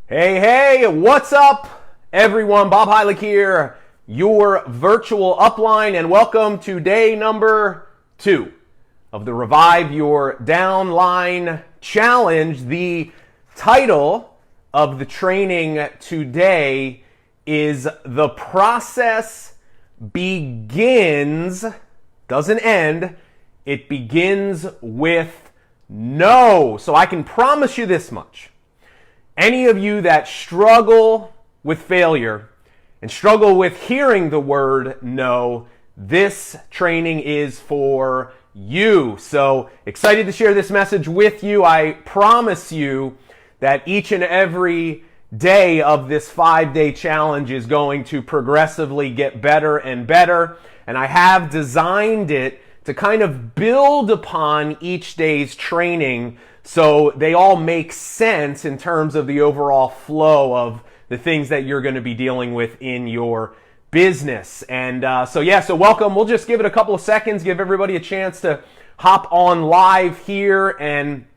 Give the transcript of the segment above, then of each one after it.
Hey, what's up, everyone? Bob Heilig here, your virtual upline, and welcome to day number 2 of the Revive Your Downline Challenge. The title of the training today is The Process Begins, doesn't end, it begins with no. So I can promise you this much. Any of you that struggle with failure and struggle with hearing the word no, this training is for you. So excited to share this message with you. I promise you that each and every day of this 5-day challenge is going to progressively get better and better. And I have designed it to kind of build upon each day's training so they all make sense in terms of the overall flow of the things that you're going to be dealing with in your business. And so welcome. We'll just give it a couple of seconds, give everybody a chance to hop on live here. And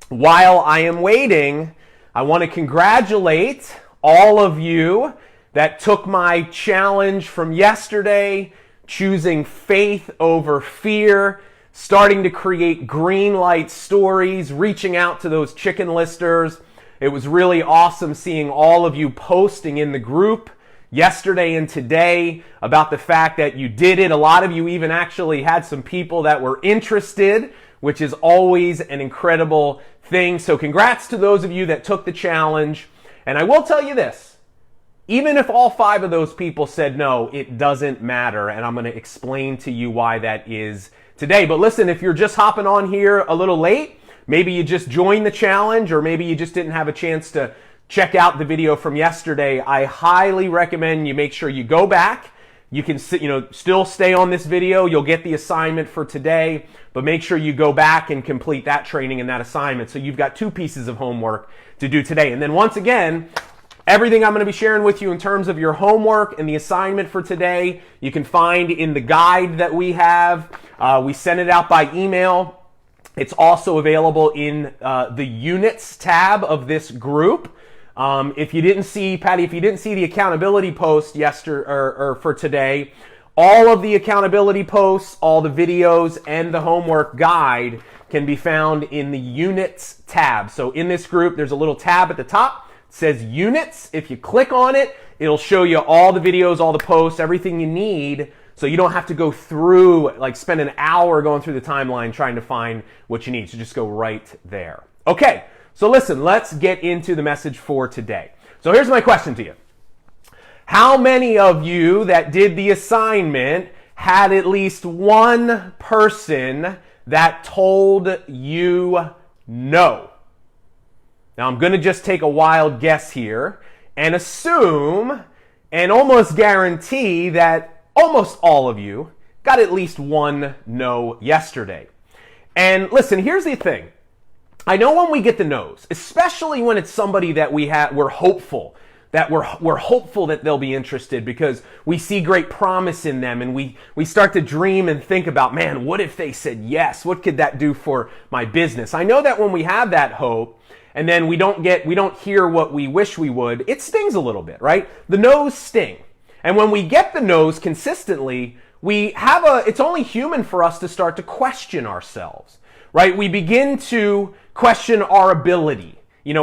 while I am waiting, I want to congratulate all of you that took my challenge from yesterday, choosing faith over fear, starting to create green light stories, reaching out to those chicken listers. It was really awesome seeing all of you posting in the group yesterday and today about the fact that you did it. A lot of you even actually had some people that were interested, which is always an incredible thing. So congrats to those of you that took the challenge. And I will tell you this, even if all 5 of those people said no, it doesn't matter. And I'm going to explain to you why that is today. But listen, if you're just hopping on here a little late, maybe you just joined the challenge, or maybe you just didn't have a chance to check out the video from yesterday, I highly recommend you make sure you go back. You can still stay on this video. You'll get the assignment for today, but make sure you go back and complete that training and that assignment. So you've got 2 pieces of homework to do today. And then once again, everything I'm going to be sharing with you in terms of your homework and the assignment for today, you can find in the guide that we have. We send it out by email. It's also available in the units tab of this group. If you didn't see, Patty, if you didn't see the accountability post yesterday or for today, all of the accountability posts, all the videos, and the homework guide can be found in the units tab. So in this group, there's a little tab at the top. Says units. If you click on it, it'll show you all the videos, all the posts, everything you need, so you don't have to go through, spend an hour going through the timeline trying to find what you need. So just go right there. Okay, so listen, let's get into the message for today. So here's my question to you. How many of you that did the assignment had at least one person that told you no? Now, I'm going to just take a wild guess here and assume and almost guarantee that almost all of you got at least one no yesterday. And listen, here's the thing. I know when we get the no's, especially when it's somebody that we're hopeful that we're hopeful that they'll be interested because we see great promise in them, and we start to dream and think about, man, what if they said yes? What could that do for my business? I know that when we have that hope, and then we don't hear what we wish we would, it stings a little bit, right? The no's sting. And when we get the no's consistently, it's only human for us to start to question ourselves, right? We begin to question our ability.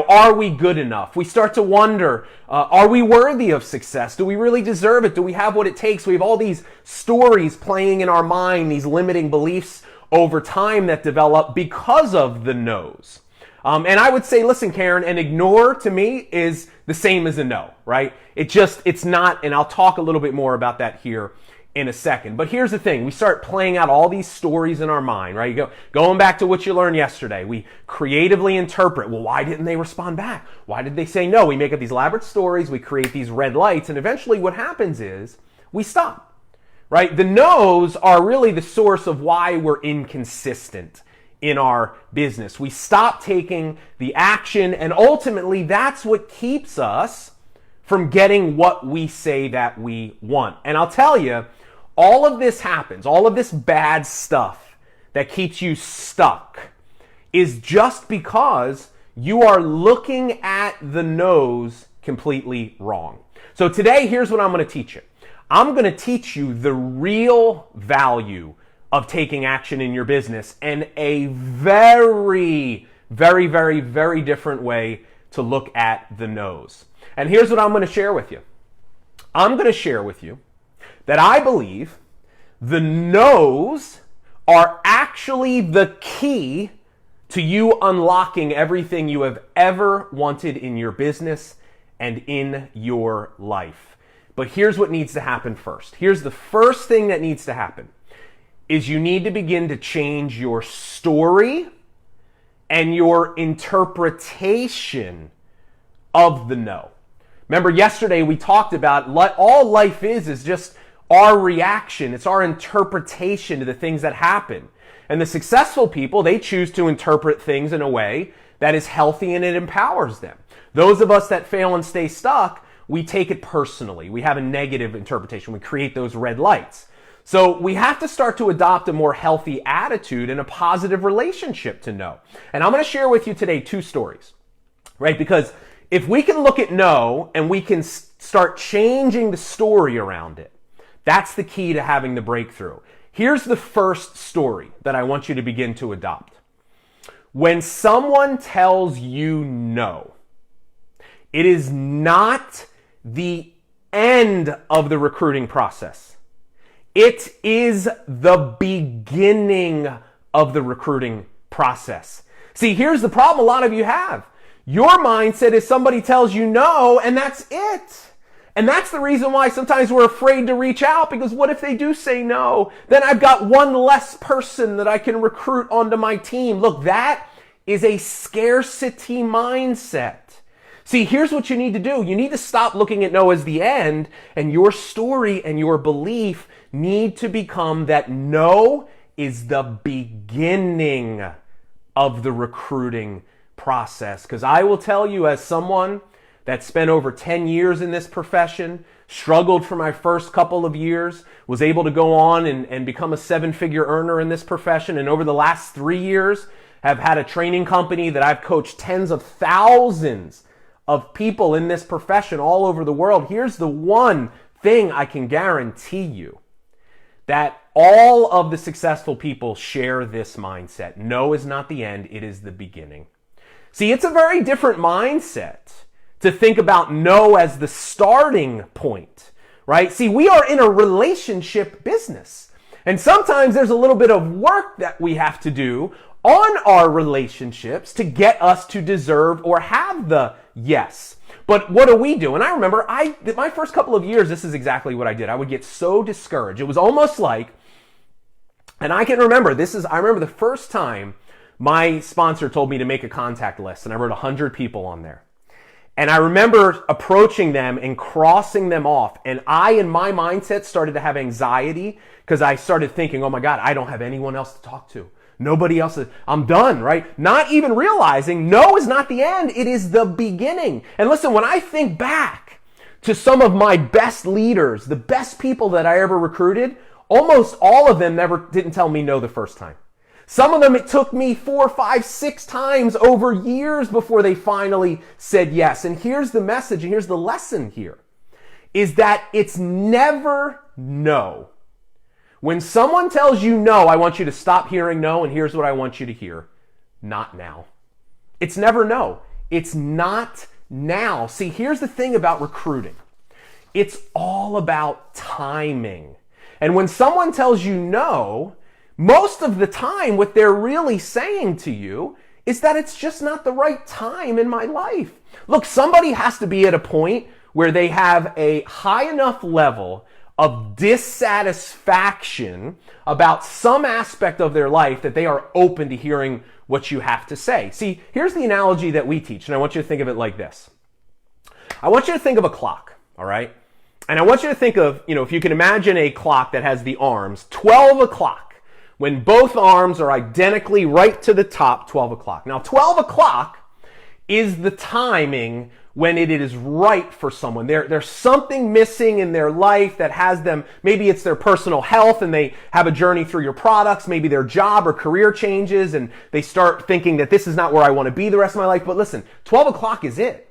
Are we good enough? We start to wonder, are we worthy of success? Do we really deserve it? Do we have what it takes? We have all these stories playing in our mind, these limiting beliefs over time that develop because of the no's. And I would say, listen, Karen, an ignore to me is the same as a no, right? It's not, and I'll talk a little bit more about that here in a second. But here's the thing. We start playing out all these stories in our mind, right? Going back to what you learned yesterday. We creatively interpret, well, why didn't they respond back? Why did they say no? We make up these elaborate stories. We create these red lights. And eventually what happens is we stop, right? The no's are really the source of why we're inconsistent in our business. We stop taking the action, and ultimately that's what keeps us from getting what we say that we want. And I'll tell you, all of this happens, all of this bad stuff that keeps you stuck is just because you are looking at the no's completely wrong. So today, here's what I'm going to teach you. I'm going to teach you the real value of taking action in your business and a very, very, very, very different way to look at the no's. And here's what I'm going to share with you. I'm going to share with you that I believe the no's are actually the key to you unlocking everything you have ever wanted in your business and in your life. But here's what needs to happen first. Here's the first thing that needs to happen is you need to begin to change your story and your interpretation of the no. Remember yesterday we talked about all life is just our reaction. It's our interpretation to the things that happen. And the successful people, they choose to interpret things in a way that is healthy and it empowers them. Those of us that fail and stay stuck, we take it personally. We have a negative interpretation. We create those red lights. So we have to start to adopt a more healthy attitude and a positive relationship to no. And I'm going to share with you today 2 stories, right? Because if we can look at no and we can start changing the story around it, that's the key to having the breakthrough. Here's the first story that I want you to begin to adopt. When someone tells you no, it is not the end of the recruiting process. It is the beginning of the recruiting process. See, here's the problem a lot of you have. Your mindset is somebody tells you no, and that's it. And that's the reason why sometimes we're afraid to reach out, because what if they do say no? Then I've got one less person that I can recruit onto my team. Look, that is a scarcity mindset. See, here's what you need to do. You need to stop looking at no as the end, and your story and your belief need to become that no is the beginning of the recruiting process. Because I will tell you, as someone that spent over 10 years in this profession, struggled for my first couple of years, was able to go on and become a 7-figure earner in this profession, and over the last 3 years have had a training company that I've coached tens of thousands of people in this profession all over the world. Here's the one thing I can guarantee you, that all of the successful people share this mindset. No is not the end, it is the beginning. See, it's a very different mindset to think about no as the starting point, right? See, we are in a relationship business. And sometimes there's a little bit of work that we have to do on our relationships to get us to deserve or have the yes. But what do we do? And I remember my first couple of years, this is exactly what I did. I would get so discouraged. It was almost like, and I can remember, I remember the first time my sponsor told me to make a contact list, and I wrote 100 people on there. And I remember approaching them and crossing them off. And in my mindset, started to have anxiety because I started thinking, oh my God, I don't have anyone else to talk to. Nobody else. I'm done, right? Not even realizing no is not the end. It is the beginning. And listen, when I think back to some of my best leaders, the best people that I ever recruited, almost all of them didn't tell me no the first time. Some of them, it took me 4, 5, 6 times over years before they finally said yes. And here's the message, and here's the lesson here, is that it's never no. When someone tells you no, I want you to stop hearing no, and here's what I want you to hear. Not now. It's never no. It's not now. See, here's the thing about recruiting. It's all about timing. And when someone tells you no, most of the time, what they're really saying to you is that it's just not the right time in my life. Look, somebody has to be at a point where they have a high enough level of dissatisfaction about some aspect of their life that they are open to hearing what you have to say. See, here's the analogy that we teach, and I want you to think of it like this. I want you to think of a clock, all right? And I want you to think of, if you can imagine a clock that has the arms, 12 o'clock. When both arms are identically right to the top, 12 o'clock. Now, 12 o'clock is the timing when it is right for someone. There's something missing in their life that has them, maybe it's their personal health and they have a journey through your products, maybe their job or career changes and they start thinking that this is not where I want to be the rest of my life. But listen, 12 o'clock is it.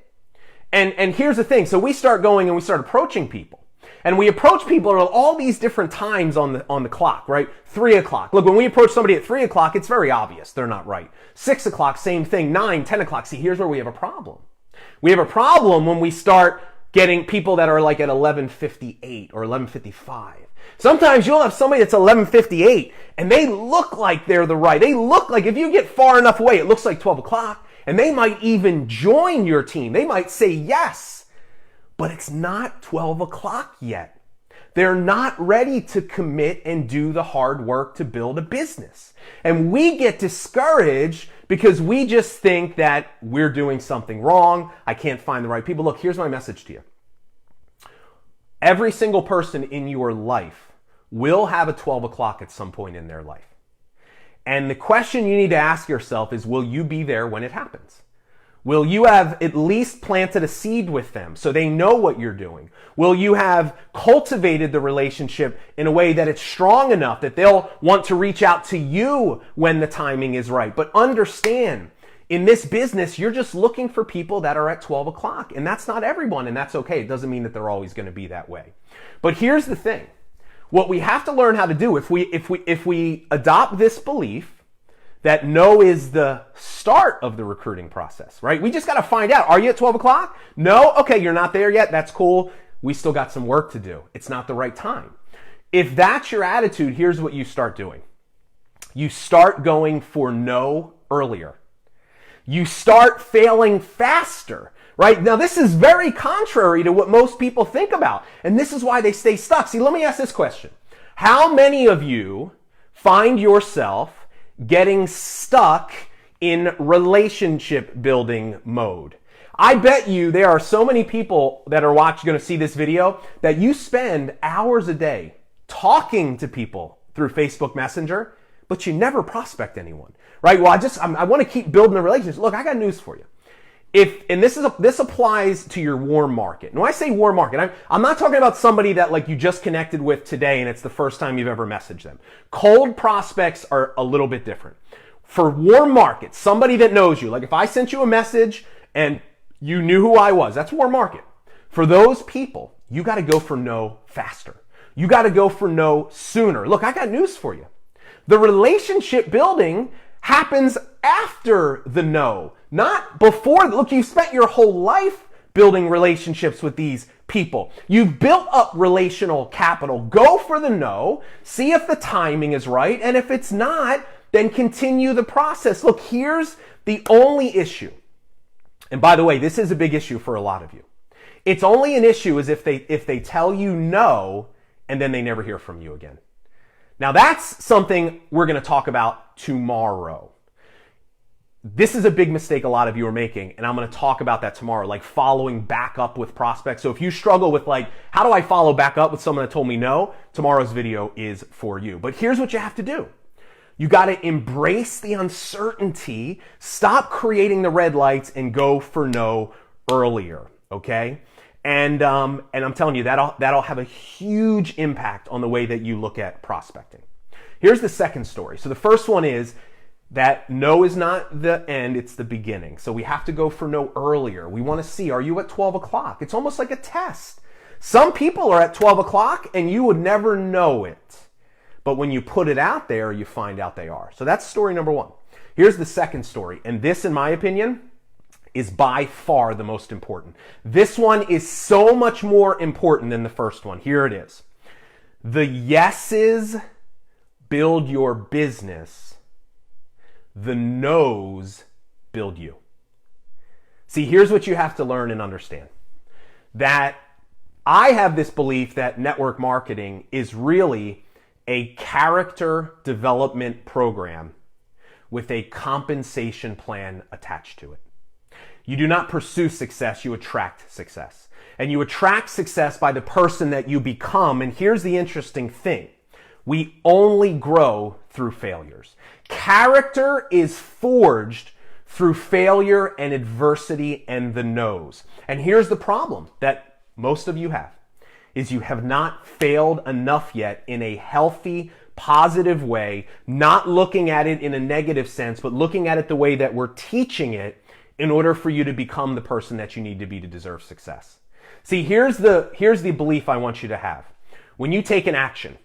And here's the thing. So we start going and we start approaching people. And we approach people at all these different times on the clock, right? 3 o'clock. Look, when we approach somebody at 3 o'clock, it's very obvious they're not right. 6 o'clock, same thing. 9, 10 o'clock. See, here's where we have a problem. We have a problem when we start getting people that are like at 11:58 or 11:55. Sometimes you'll have somebody that's 11:58 and they look like they're the right. They look like if you get far enough away, it looks like 12 o'clock and they might even join your team. They might say yes. But it's not 12 o'clock yet. They're not ready to commit and do the hard work to build a business. And we get discouraged because we just think that we're doing something wrong. I can't find the right people. Look, here's my message to you. Every single person in your life will have a 12 o'clock at some point in their life. And the question you need to ask yourself is, will you be there when it happens? Will you have at least planted a seed with them so they know what you're doing? Will you have cultivated the relationship in a way that it's strong enough that they'll want to reach out to you when the timing is right? But understand, in this business, you're just looking for people that are at 12 o'clock. And that's not everyone, and that's okay. It doesn't mean that they're always going to be that way. But here's the thing. What we have to learn how to do, if we adopt this belief, that no is the start of the recruiting process, right? We just got to find out, are you at 12 o'clock? No? Okay, you're not there yet. That's cool. We still got some work to do. It's not the right time. If that's your attitude, here's what you start doing. You start going for no earlier. You start failing faster, right? Now, this is very contrary to what most people think about, and this is why they stay stuck. See, let me ask this question. How many of you find yourself getting stuck in relationship building mode? I bet you there are so many people that are going to see this video that you spend hours a day talking to people through Facebook Messenger, but you never prospect anyone, right? Well, I want to keep building a relationship. Look, I got news for you. This applies to your warm market. And when I say warm market, I'm not talking about somebody that like you just connected with today and it's the first time you've ever messaged them. Cold prospects are a little bit different. For warm market, somebody that knows you, like if I sent you a message and you knew who I was, that's warm market. For those people, you got to go for no faster. You got to go for no sooner. Look, I got news for you. The relationship building happens after the no, not before. Look, you've spent your whole life building relationships with these people. You've built up relational capital. Go for the no, see if the timing is right, and if it's not, then continue the process. Look, here's the only issue. And by the way, this is a big issue for a lot of you. It's only an issue is if they tell you no and then they never hear from you again. Now that's something we're going to talk about tomorrow. This is a big mistake a lot of you are making, and I'm going to talk about that tomorrow, like following back up with prospects. So if you struggle with like, how do I follow back up with someone that told me no? Tomorrow's video is for you. But here's what you have to do. You got to embrace the uncertainty, stop creating the red lights, and go for no earlier, okay? And I'm telling you, that'll have a huge impact on the way that you look at prospecting. Here's the second story. So the first one is that no is not the end, it's the beginning. So we have to go for no earlier. We want to see, are you at 12 o'clock? It's almost like a test. Some people are at 12 o'clock and you would never know it. But when you put it out there, you find out they are. So that's story number one. Here's the second story. And this, in my opinion, is by far the most important. This one is so much more important than the first one. Here it is. The yeses build your business. The no's build you. See, here's what you have to learn and understand. That I have this belief that network marketing is really a character development program with a compensation plan attached to it. You do not pursue success, you attract success. And you attract success by the person that you become. And here's the interesting thing. We only grow through failures. Character is forged through failure and adversity and the no's. And here's the problem that most of you have, is you have not failed enough yet in a healthy, positive way, not looking at it in a negative sense, but looking at it the way that we're teaching it in order for you to become the person that you need to be to deserve success. See, here's the belief I want you to have. When you take an action,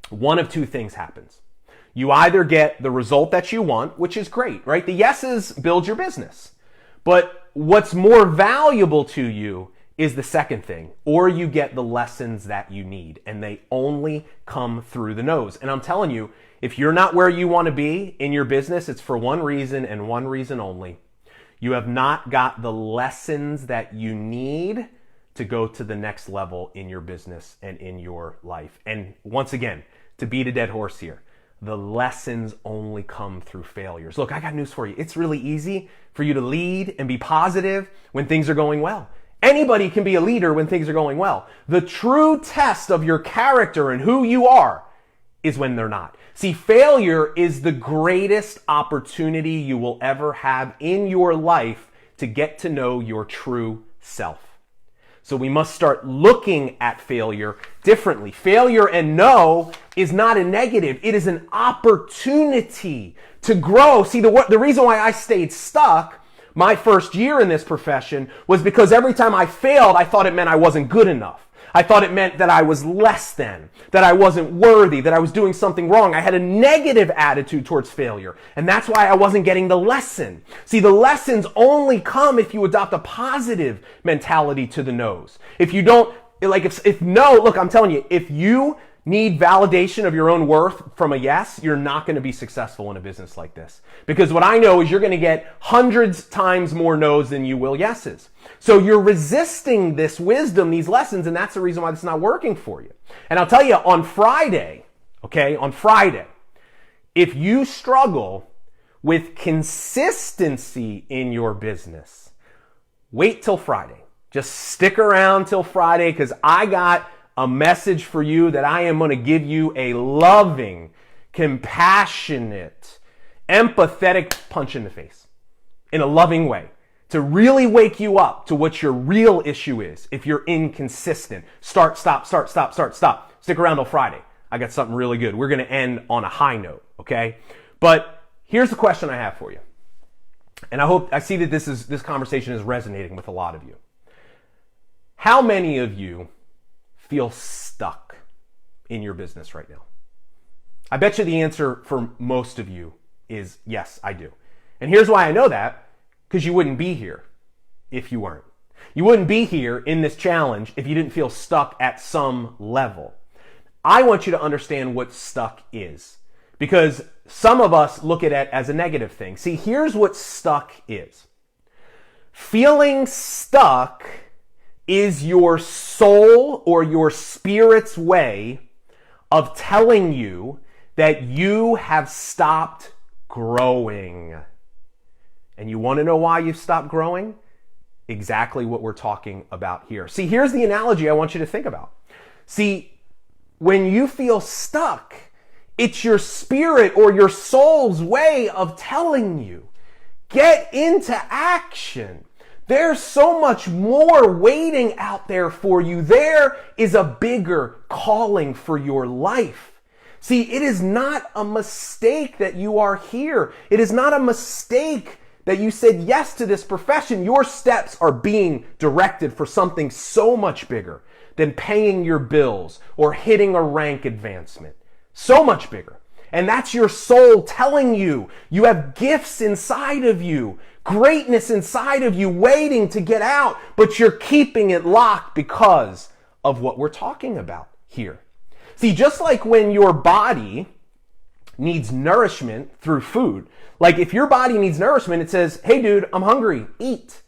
one of two things happens. You either get the result that you want, which is great, right? The yeses build your business. But what's more valuable to you is the second thing, or you get the lessons that you need, and they only come through the no's. And I'm telling you, if you're not where you want to be in your business, it's for one reason and one reason only. You have not got the lessons that you need to go to the next level in your business and in your life. And once again, to beat a dead horse here, the lessons only come through failures. Look, I got news for you. It's really easy for you to lead and be positive when things are going well. Anybody can be a leader when things are going well. The true test of your character and who you are is when they're not. See, failure is the greatest opportunity you will ever have in your life to get to know your true self. So we must start looking at failure differently. Failure and no is not a negative. It is an opportunity to grow. See, the reason why I stayed stuck my first year in this profession was because every time I failed, I thought it meant I wasn't good enough. I thought it meant that I was less than, that I wasn't worthy, that I was doing something wrong. I had a negative attitude towards failure. And that's why I wasn't getting the lesson. See, the lessons only come if you adopt a positive mentality to the no's. If you don't, if no, look, I'm telling you, if you need validation of your own worth from a yes, you're not going to be successful in a business like this. Because what I know is you're going to get hundreds times more no's than you will yeses. So you're resisting this wisdom, these lessons, and that's the reason why it's not working for you. And I'll tell you, on Friday, if you struggle with consistency in your business, wait till Friday. Just stick around till Friday, because I got a message for you that I am going to give you a loving, compassionate, empathetic punch in the face in a loving way to really wake you up to what your real issue is. If you're inconsistent, start, stop. Stick around till Friday. I got something really good. We're going to end on a high note, okay? But here's the question I have for you. And I see that this conversation is resonating with a lot of you. How many of you feel stuck in your business right now? I bet you the answer for most of you is yes, I do. And here's why I know that, because you wouldn't be here if you weren't. You wouldn't be here in this challenge if you didn't feel stuck at some level. I want you to understand what stuck is, because some of us look at it as a negative thing. See, here's what stuck is. Feeling stuck is your soul or your spirit's way of telling you that you have stopped growing. And you want to know why you've stopped growing? Exactly what we're talking about here. See, here's the analogy I want you to think about. See, when you feel stuck, it's your spirit or your soul's way of telling you, get into action. There's so much more waiting out there for you. There is a bigger calling for your life. See, it is not a mistake that you are here. It is not a mistake that you said yes to this profession. Your steps are being directed for something so much bigger than paying your bills or hitting a rank advancement. So much bigger. And that's your soul telling you you have gifts inside of you, greatness inside of you waiting to get out, but you're keeping it locked because of what we're talking about here. See, just like when your body needs nourishment through food, like if your body needs nourishment, it says, hey dude, I'm hungry, eat.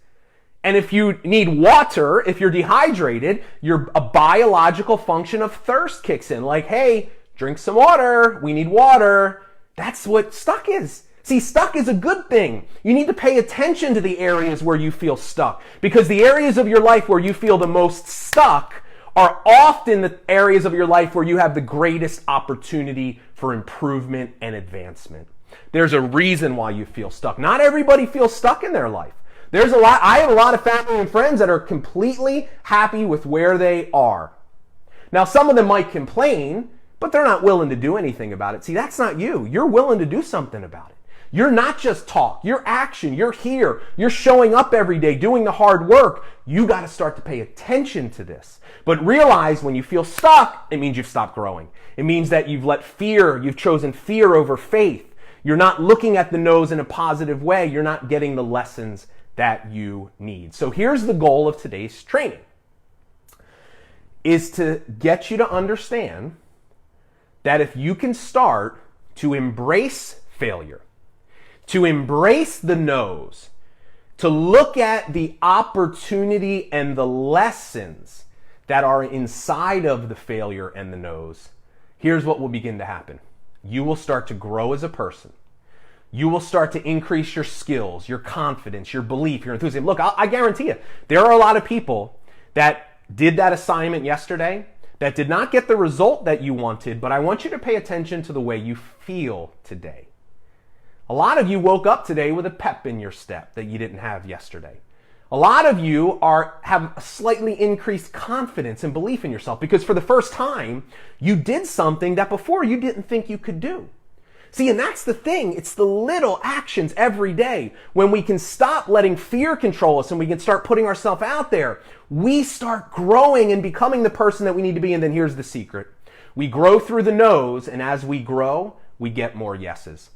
And if you need water, if you're dehydrated, a biological function of thirst kicks in, like, hey, drink some water, we need water. That's what stuck is. See, stuck is a good thing. You need to pay attention to the areas where you feel stuck, because the areas of your life where you feel the most stuck are often the areas of your life where you have the greatest opportunity for improvement and advancement. There's a reason why you feel stuck. Not everybody feels stuck in their life. I have a lot of family and friends that are completely happy with where they are. Now, some of them might complain, but they're not willing to do anything about it. See, that's not you. You're willing to do something about it. You're not just talk, you're action, you're here, you're showing up every day, doing the hard work. You got to start to pay attention to this. But realize when you feel stuck, it means you've stopped growing. It means that you've chosen fear over faith. You're not looking at the no's in a positive way. You're not getting the lessons that you need. So here's the goal of today's training, is to get you to understand that if you can start to embrace failure, to embrace the no's, to look at the opportunity and the lessons that are inside of the failure and the no's, here's what will begin to happen. You will start to grow as a person. You will start to increase your skills, your confidence, your belief, your enthusiasm. Look, I guarantee you, there are a lot of people that did that assignment yesterday that did not get the result that you wanted, but I want you to pay attention to the way you feel today. A lot of you woke up today with a pep in your step that you didn't have yesterday. A lot of you have a slightly increased confidence and belief in yourself because for the first time, you did something that before you didn't think you could do. See, and that's the thing. It's the little actions every day. When we can stop letting fear control us and we can start putting ourselves out there, we start growing and becoming the person that we need to be. And then here's the secret. We grow through the no's, and as we grow, we get more yeses.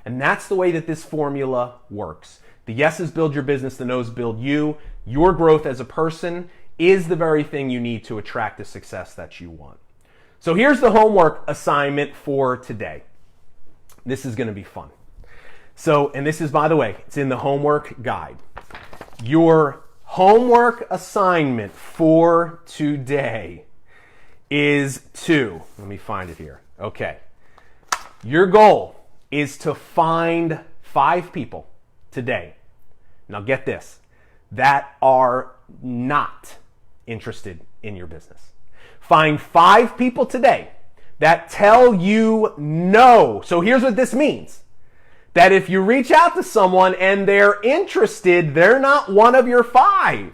And that's the way that this formula works. The yeses build your business, the no's build you. Your growth as a person is the very thing you need to attract the success that you want. So here's the homework assignment for today. This is going to be fun. So, and this is, by the way, it's in the homework guide. Your homework assignment for today is let me find it here. Okay. Your goal is to find 5 people today. Now get this, that are not interested in your business. Find 5 people today that tell you no. So here's what this means. That if you reach out to someone and they're interested, they're not one of your 5.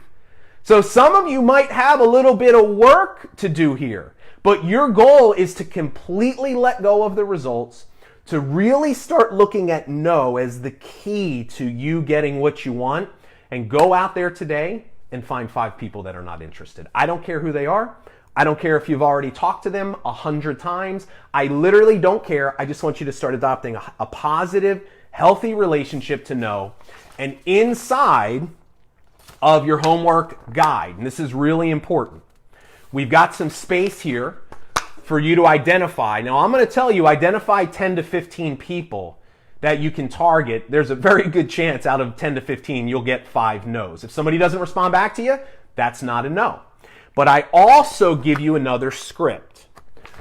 So some of you might have a little bit of work to do here, but your goal is to completely let go of the results, to really start looking at no as the key to you getting what you want, and go out there today and find 5 people that are not interested. I don't care who they are. I don't care if you've already talked to them 100 times. I literally don't care. I just want you to start adopting a positive, healthy relationship to no. And inside of your homework guide, and this is really important, we've got some space here for you to identify. Now, I'm going to tell you, identify 10 to 15 people that you can target. There's a very good chance out of 10 to 15, you'll get 5 no's. If somebody doesn't respond back to you, that's not a no. But I also give you another script.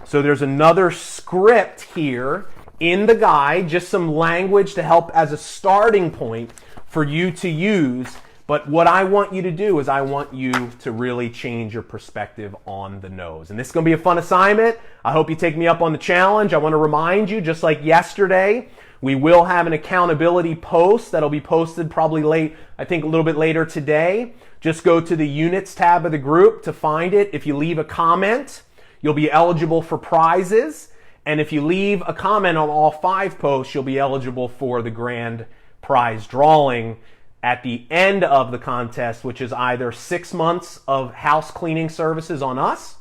So there's another script here in the guide, just some language to help as a starting point for you to use. But what I want you to do is I want you to really change your perspective on the no's. And this is going to be a fun assignment. I hope you take me up on the challenge. I want to remind you, just like yesterday, we will have an accountability post that'll be posted probably late, I think a little bit later today. Just go to the units tab of the group to find it. If you leave a comment, you'll be eligible for prizes. And if you leave a comment on all 5 posts, you'll be eligible for the grand prize drawing at the end of the contest, which is either 6 months of house cleaning services on us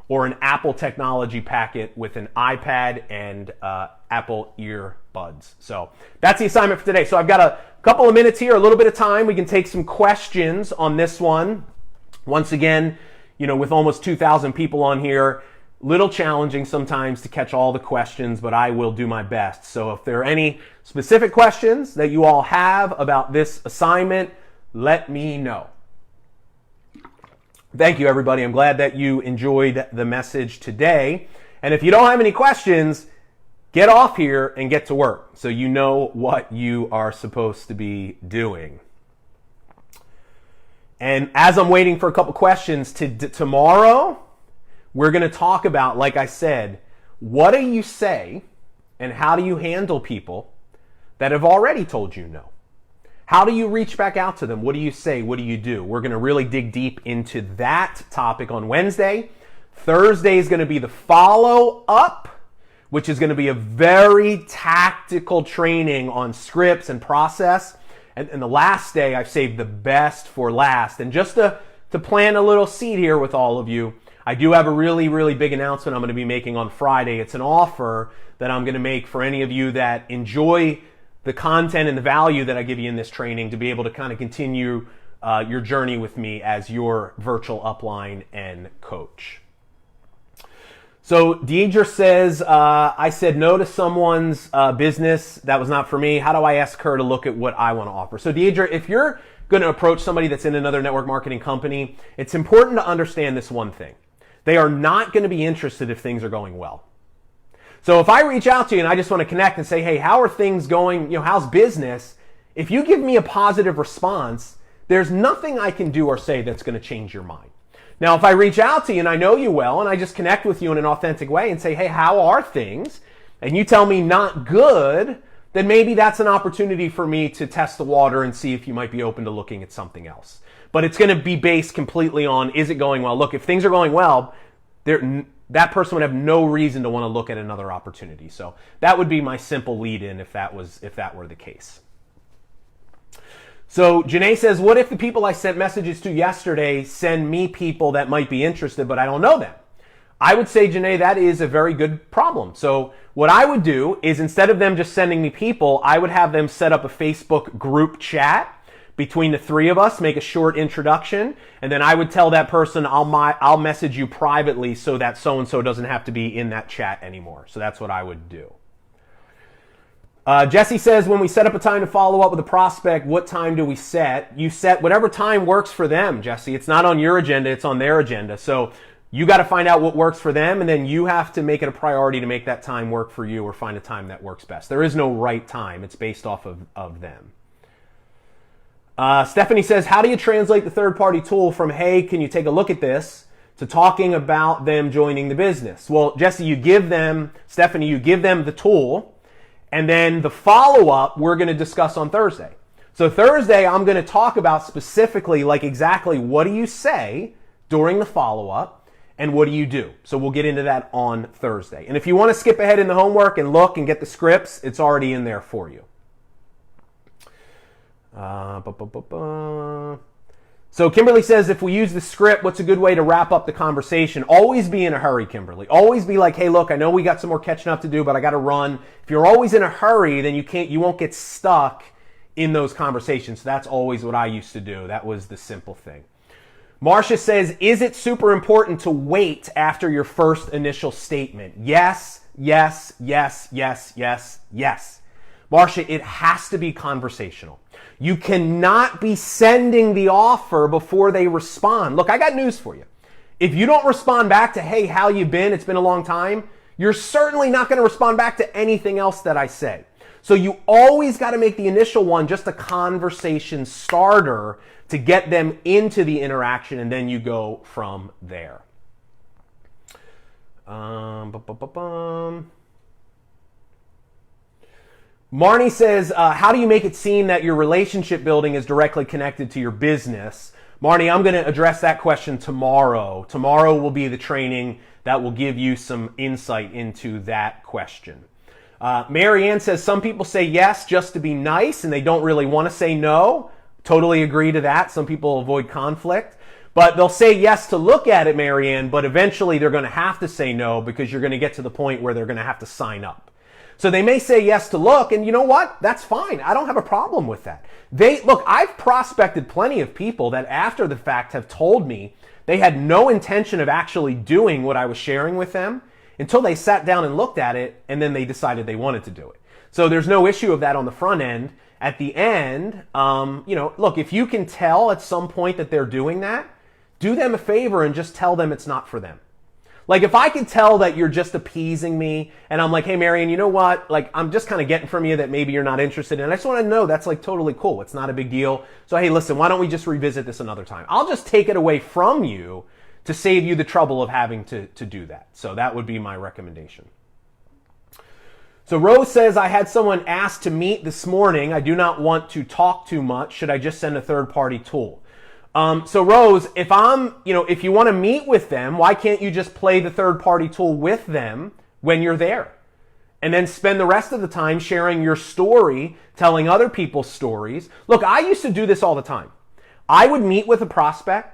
or an Apple technology packet with an iPad and Apple earbuds. So that's the assignment for today. So I've got a couple of minutes here, a little bit of time. We can take some questions on this one. Once again, with almost 2,000 people on here, little challenging sometimes to catch all the questions, but I will do my best. So if there are any specific questions that you all have about this assignment, let me know. Thank you, everybody. I'm glad that you enjoyed the message today. And if you don't have any questions, get off here and get to work so you know what you are supposed to be doing. And as I'm waiting for a couple questions tomorrow, we're going to talk about, like I said, what do you say and how do you handle people that have already told you no? How do you reach back out to them? What do you say? What do you do? We're going to really dig deep into that topic on Wednesday. Thursday is going to be the follow-up, which is going to be a very tactical training on scripts and process. And the last day, I've saved the best for last. And just to plant a little seed here with all of you, I do have a really, really big announcement I'm going to be making on Friday. It's an offer that I'm going to make for any of you that enjoy the content and the value that I give you in this training to be able to kind of continue your journey with me as your virtual upline and coach. So Deidre says, I said no to someone's business. That was not for me. How do I ask her to look at what I want to offer? So Deidre, if you're going to approach somebody that's in another network marketing company, it's important to understand this one thing. They are not going to be interested if things are going well. So if I reach out to you and I just want to connect and say, hey, how are things going? How's business? If you give me a positive response, there's nothing I can do or say that's going to change your mind. Now, if I reach out to you and I know you well and I just connect with you in an authentic way and say, hey, how are things? And you tell me not good, then maybe that's an opportunity for me to test the water and see if you might be open to looking at something else. But it's going to be based completely on, is it going well? Look, if things are going well, that person would have no reason to want to look at another opportunity. So that would be my simple lead-in if that were the case. So Janae says, what if the people I sent messages to yesterday send me people that might be interested, but I don't know them? I would say, Janae, that is a very good problem. So what I would do is instead of them just sending me people, I would have them set up a Facebook group chat between the three of us, make a short introduction, and then I would tell that person, I'll message you privately so that so-and-so doesn't have to be in that chat anymore. So that's what I would do. Jesse says, when we set up a time to follow up with a prospect, what time do we set? You set whatever time works for them, Jesse. It's not on your agenda, it's on their agenda. So you got to find out what works for them, and then you have to make it a priority to make that time work for you or find a time that works best. There is no right time. It's based off of them. Stephanie says, how do you translate the third-party tool from, hey, can you take a look at this, to talking about them joining the business? Well, Jesse, you give them the tool, and then the follow-up we're going to discuss on Thursday. So Thursday, I'm going to talk about specifically, like exactly what do you say during the follow-up and what do you do? So we'll get into that on Thursday. And if you want to skip ahead in the homework and look and get the scripts, it's already in there for you. So Kimberly says, if we use the script, what's a good way to wrap up the conversation? Always be in a hurry, Kimberly. Always be like, hey, look, I know we got some more catching up to do, but I got to run. If you're always in a hurry, then you won't get stuck in those conversations. So that's always what I used to do. That was the simple thing. Marcia says, is it super important to wait after your first initial statement? Yes, yes, yes, yes, yes, yes. Marcia, it has to be conversational. You cannot be sending the offer before they respond. Look, I got news for you. If you don't respond back to, hey, how you been? It's been a long time. You're certainly not going to respond back to anything else that I say. So you always got to make the initial one just a conversation starter to get them into the interaction, and then you go from there. Marnie says, how do you make it seem that your relationship building is directly connected to your business? Marnie, I'm going to address that question tomorrow. Tomorrow will be the training that will give you some insight into that question. Mary Ann says, some people say yes just to be nice and they don't really want to say no. Totally agree to that. Some people avoid conflict. But they'll say yes to look at it, Mary Ann, but eventually they're going to have to say no because you're going to get to the point where they're going to have to sign up. So they may say yes to look, and you know what? That's fine. I don't have a problem with that. Look, I've prospected plenty of people that after the fact have told me they had no intention of actually doing what I was sharing with them until they sat down and looked at it, and then they decided they wanted to do it. So there's no issue of that on the front end. At the end, look, if you can tell at some point that they're doing that, do them a favor and just tell them it's not for them. Like if I can tell that you're just appeasing me and I'm like, hey, Marion, you know what? Like I'm just kind of getting from you that maybe you're not interested in. I just want to know that's like totally cool. It's not a big deal. So, hey, listen, why don't we just revisit this another time? I'll just take it away from you to save you the trouble of having to do that. So that would be my recommendation. So Rose says, I had someone ask to meet this morning. I do not want to talk too much. Should I just send a third-party tool? So Rose, if you want to meet with them, why can't you just play the third-party tool with them when you're there? And then spend the rest of the time sharing your story, telling other people's stories. Look, I used to do this all the time. I would meet with a prospect.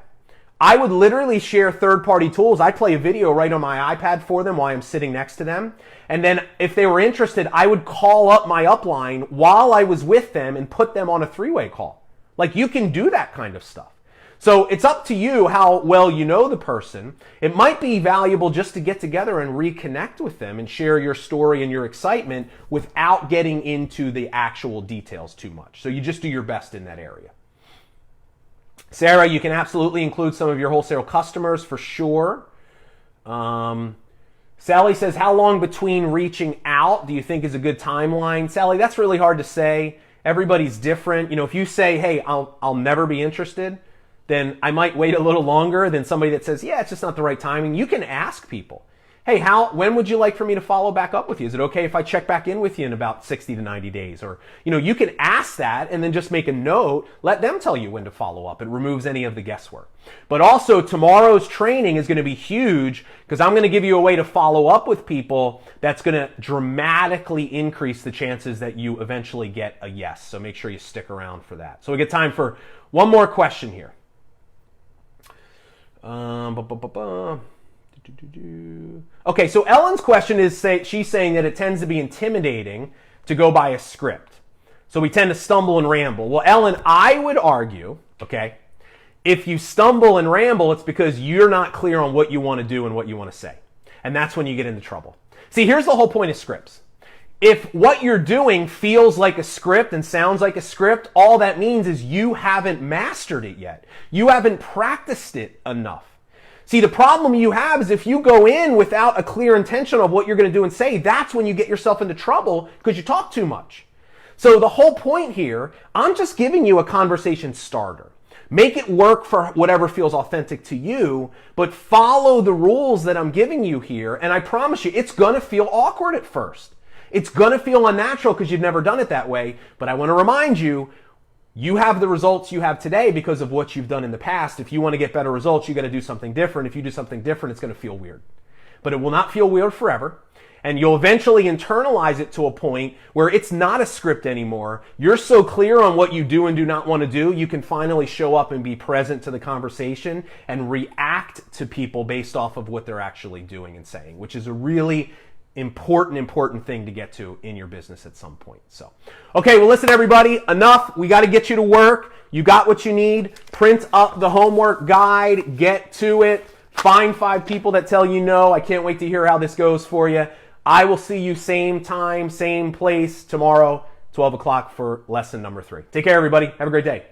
I would literally share third-party tools. I'd play a video right on my iPad for them while I'm sitting next to them. And then if they were interested, I would call up my upline while I was with them and put them on a three-way call. Like, you can do that kind of stuff. So it's up to you how well you know the person. It might be valuable just to get together and reconnect with them and share your story and your excitement without getting into the actual details too much. So you just do your best in that area. Sarah, you can absolutely include some of your wholesale customers for sure. Sally says, how long between reaching out do you think is a good timeline? Sally, that's really hard to say. Everybody's different. If you say, hey, I'll never be interested, then I might wait a little longer than somebody that says, yeah, it's just not the right timing. You can ask people, hey, when would you like for me to follow back up with you? Is it okay if I check back in with you in about 60 to 90 days? Or, you can ask that and then just make a note. Let them tell you when to follow up. It removes any of the guesswork. But also, tomorrow's training is going to be huge because I'm going to give you a way to follow up with people that's going to dramatically increase the chances that you eventually get a yes. So make sure you stick around for that. So we get time for one more question here. Okay, so Ellen's question is, she's saying that it tends to be intimidating to go by a script. So we tend to stumble and ramble. Well, Ellen, I would argue, okay, if you stumble and ramble, it's because you're not clear on what you want to do and what you want to say. And that's when you get into trouble. See, here's the whole point of scripts. If what you're doing feels like a script and sounds like a script, all that means is you haven't mastered it yet. You haven't practiced it enough. See, the problem you have is if you go in without a clear intention of what you're going to do and say, that's when you get yourself into trouble because you talk too much. So the whole point here, I'm just giving you a conversation starter. Make it work for whatever feels authentic to you, but follow the rules that I'm giving you here. And I promise you, it's going to feel awkward at first. It's going to feel unnatural because you've never done it that way. But I want to remind you, you have the results you have today because of what you've done in the past. If you want to get better results, you got to do something different. If you do something different, it's going to feel weird. But it will not feel weird forever. And you'll eventually internalize it to a point where it's not a script anymore. You're so clear on what you do and do not want to do, you can finally show up and be present to the conversation and react to people based off of what they're actually doing and saying, which is a really important thing to get to in your business at some point. So, okay, well, listen, everybody, enough. We got to get you to work. You got what you need. Print up the homework guide. Get to it. Find 5 people that tell you no. I can't wait to hear how this goes for you. I will see you same time, same place tomorrow, 12 o'clock for lesson number 3. Take care, everybody. Have a great day.